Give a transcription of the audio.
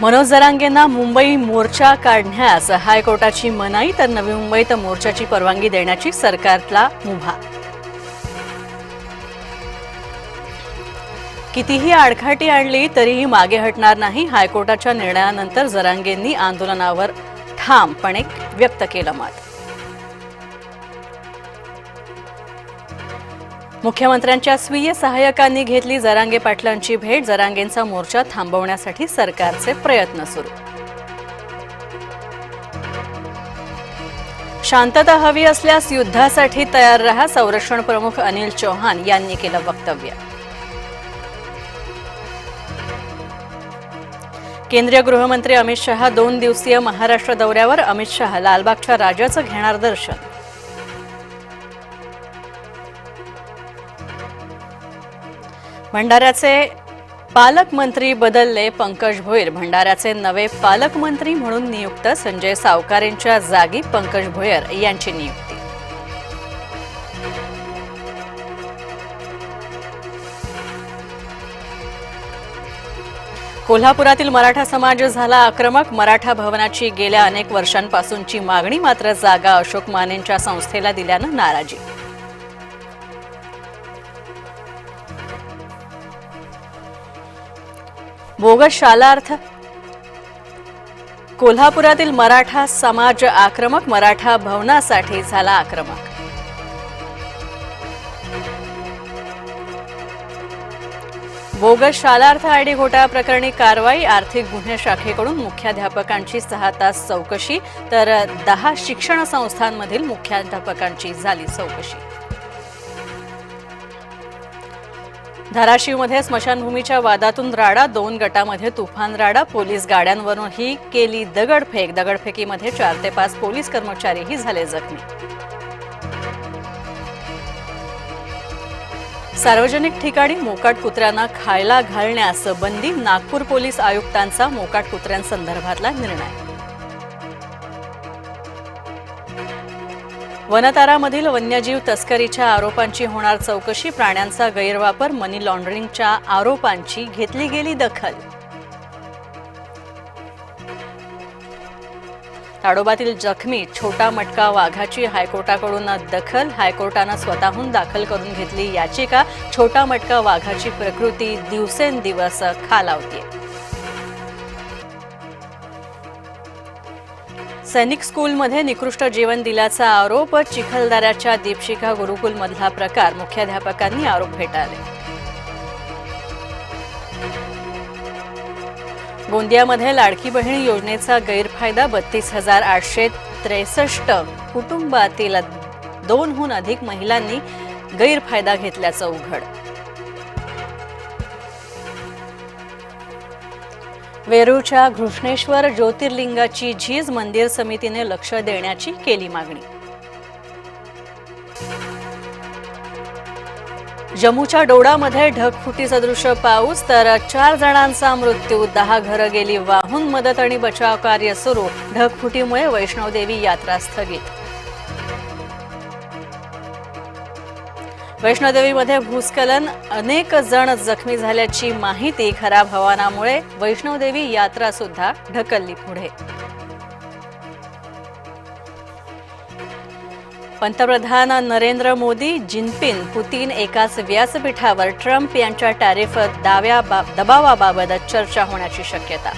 मनोज जरांगेंना मुंबई मोर्चा काढण्यास हायकोर्टाची मनाई, तर नवी मुंबईत मोर्चाची परवानगी देण्याची सरकारला मुभा। कितीही आडखाटी आणली तरीही मागे हटणार नाही, हायकोर्टाच्या निर्णयानंतर जरांगेंनी आंदोलनावर ठामपणे व्यक्त केलं मत। मुख्यमंत्र्यांच्या स्वीय सहाय्यकांनी घेतली जरांगे पाटलांची भेट, जरांगेंचा मोर्चा थांबवण्यासाठी सरकारचे प्रयत्न सुरू। शांतता हवी असल्यास युद्धासाठी तयार रहा, संरक्षण प्रमुख अनिल चौहान यांनी केलं वक्तव्य। केंद्रीय गृहमंत्री अमित शहा 2 दिवसीय महाराष्ट्र दौऱ्यावर, अमित शहा लालबागच्या राजाचं घेणार दर्शन। भंडाऱ्याचे पालकमंत्री बदलले, पंकज भोयर भंडाऱ्याचे नवे पालकमंत्री म्हणून नियुक्त, संजय सावकारेंच्या जागी पंकज भोयर यांची नियुक्ती। कोल्हापुरातील मराठा समाज झाला आक्रमक, मराठा भवनाची गेल्या अनेक वर्षांपासूनची मागणी, मात्र जागा अशोक मानेंच्या संस्थेला दिल्यानं नाराजी। बोगस शालार्थ, कोल्हापुरातील मराठा समाज आक्रमक, मराठा भवनासाठी झाला आक्रमक। बोगस शालार्थ आयडी घोटाळा प्रकरणी कारवाई, आर्थिक गुन्हे शाखेकडून मुख्याध्यापकांची 6 तास चौकशी, तर 10 शिक्षण संस्थांमधील मुख्याध्यापकांची झाली चौकशी। धाराशिवमध्ये स्मशानभूमीच्या वादातून राडा, 2 गटामध्ये तुफान राडा, पोलीस गाड्यांवरूनही केली दगडफेक, दगडफेकीमध्ये 4 ते 5 पोलीस कर्मचारीही झाले जखमी। सार्वजनिक ठिकाणी मोकाट कुत्र्यांना खायला घालण्यास बंदी, नागपूर पोलीस आयुक्तांचा मोकाट कुत्र्यांसंदर्भातला निर्णय। वनतारामधील वन्यजीव तस्करीच्या आरोपांची होणार चौकशी, प्राण्यांचा गैरवापर, मनी लॉन्ड्रिंगच्या आरोपांची घेतली गेली दखल। ताडोबातील जखमी छोटा मटका वाघाची हायकोर्टाकडून दखल, हायकोर्टानं स्वतःहून दाखल करून घेतली याचिका, छोटा मटका वाघाची प्रकृती दिवसेंदिवस खालावते। सैनिक स्कूलमध्ये निकृष्ट जेवण दिल्याचा आरोप, चिखलदऱ्याच्या दीपशिखा गुरुकुलमधला प्रकार, मुख्याध्यापकांनी आरोप फेटाळले। गोंदियामध्ये लाडकी बहीण योजनेचा गैरफायदा, 32,863 कुटुंबातील 2हून अधिक महिलांनी गैरफायदा घेतल्याचं उघड। वेरूळच्या घृष्णेश्वर ज्योतिर्लिंगाची झीज, मंदिर समितीने लक्ष देण्याची केली मागणी। जम्मूच्या डोडामध्ये ढगफुटी सदृश पाऊस, तर 4 जणांचा मृत्यू, 10 घरं गेली वाहून, मदत आणि बचाव कार्य सुरू, ढगफुटीमुळे वैष्णोदेवी यात्रा स्थगित। वैष्णोदेवीमध्ये भूस्खलन, अनेक जण जखमी झाल्याची माहिती, खराब हवामानामुळे वैष्णोदेवी यात्रा सुद्धा ढकलली पुढे। पंतप्रधान नरेंद्र मोदी, जिनपिंग, पुतीन एकाच व्यासपीठावर, ट्रम्प यांच्या टॅरिफ दबावाबाबत चर्चा होण्याची शक्यता।